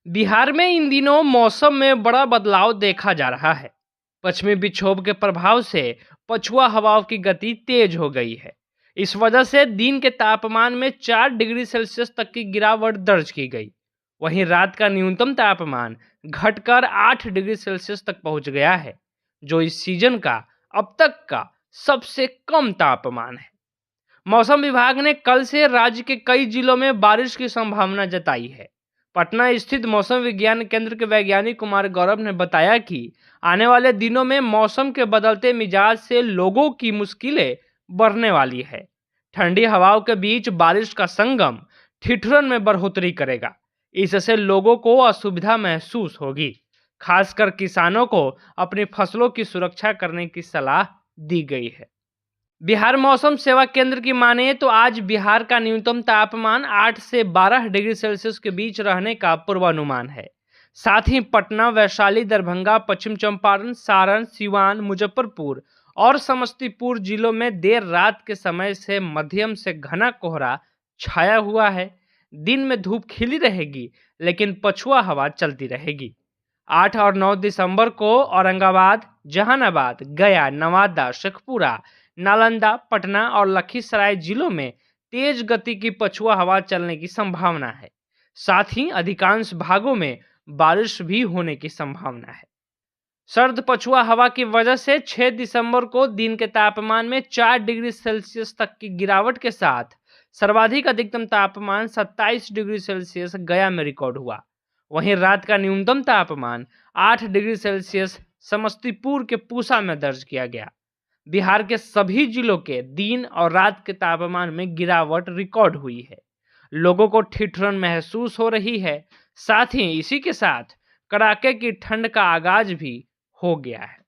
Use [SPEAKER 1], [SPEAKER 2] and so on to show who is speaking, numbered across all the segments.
[SPEAKER 1] बिहार में इन दिनों मौसम में बड़ा बदलाव देखा जा रहा है। पश्चिमी विक्षोभ के प्रभाव से पछुआ हवाओं की गति तेज हो गई है। इस वजह से दिन के तापमान में 4 डिग्री सेल्सियस तक की गिरावट दर्ज की गई। वहीं रात का न्यूनतम तापमान घटकर 8 डिग्री सेल्सियस तक पहुंच गया है, जो इस सीजन का अब तक का सबसे कम तापमान है। मौसम विभाग ने कल से राज्य के कई जिलों में बारिश की संभावना जताई है। पटना स्थित मौसम विज्ञान केंद्र के वैज्ञानिक कुमार गौरव ने बताया कि आने वाले दिनों में मौसम के बदलते मिजाज से लोगों की मुश्किलें बढ़ने वाली है। ठंडी हवाओं के बीच बारिश का संगम ठिठुरन में बढ़ोतरी करेगा। इससे लोगों को असुविधा महसूस होगी। खासकर किसानों को अपनी फसलों की सुरक्षा करने की सलाह दी गई है। बिहार मौसम सेवा केंद्र की माने तो आज बिहार का न्यूनतम तापमान 8 से 12 डिग्री सेल्सियस के बीच रहने का पूर्वानुमान है। साथ ही पटना, वैशाली, दरभंगा, पश्चिम चंपारण, सारण, सिवान, मुजफ्फरपुर और समस्तीपुर जिलों में देर रात के समय से मध्यम से घना कोहरा छाया हुआ है। दिन में धूप खिली रहेगी, लेकिन पछुआ हवा चलती रहेगी। 8 और 9 दिसंबर को औरंगाबाद, जहानाबाद, गया, नवादा, शेखपुरा, नालंदा, पटना और लखीसराय जिलों में तेज गति की पछुआ हवा चलने की संभावना है। साथ ही अधिकांश भागों में बारिश भी होने की संभावना है। सर्द पछुआ हवा की वजह से 6 दिसंबर को दिन के तापमान में 4 डिग्री सेल्सियस तक की गिरावट के साथ सर्वाधिक अधिकतम तापमान 27 डिग्री सेल्सियस गया में रिकॉर्ड हुआ। वहीं रात का न्यूनतम तापमान 8 डिग्री सेल्सियस समस्तीपुर के पूसा में दर्ज किया गया। बिहार के सभी जिलों के दिन और रात के तापमान में गिरावट रिकॉर्ड हुई है। लोगों को ठिठुरन महसूस हो रही है। साथ ही इसी के साथ कड़ाके की ठंड का आगाज भी हो गया है।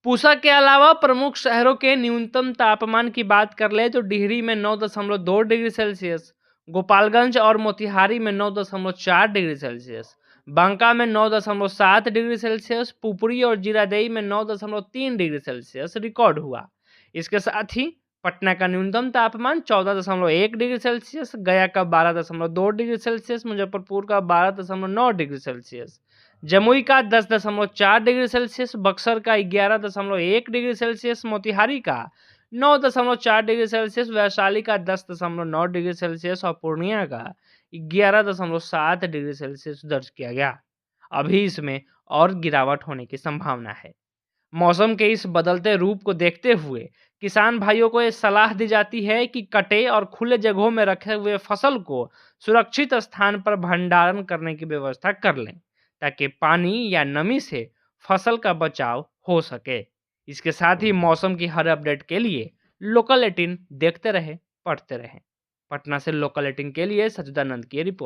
[SPEAKER 1] पूसा के अलावा प्रमुख शहरों के न्यूनतम तापमान की बात कर ले तो डिहरी में 9.2 डिग्री सेल्सियस, गोपालगंज और मोतिहारी में 9.4 डिग्री सेल्सियस, बांका में 9.7 डिग्री सेल्सियस, पुपरी और जीरादेई में 9.3 डिग्री सेल्सियस रिकॉर्ड हुआ। इसके साथ ही पटना का न्यूनतम तापमान 14.1 डिग्री सेल्सियस, गया का 12.2 डिग्री सेल्सियस, मुजफ्फरपुर का 12.9 डिग्री सेल्सियस, जमुई का 10.4 डिग्री सेल्सियस, बक्सर का 11.1 डिग्री सेल्सियस, मोतिहारी का 9.4 डिग्री सेल्सियस, वैशाली का 10.9 डिग्री सेल्सियस और पूर्णिया का 11.7 डिग्री सेल्सियस दर्ज किया गया। अभी इसमें और गिरावट होने की संभावना है। मौसम के इस बदलते रूप को देखते हुए किसान भाइयों को यह सलाह दी जाती है कि कटे और खुले जगहों में रखे हुए फसल को सुरक्षित स्थान पर भंडारण करने की व्यवस्था कर लें, ताकि पानी या नमी से फसल का बचाव हो सके। इसके साथ ही मौसम की हर अपडेट के लिए लोकल 18 देखते रहें, पढ़ते रहें। पटना से लोकल 18 के लिए सचिदानंद की रिपोर्ट।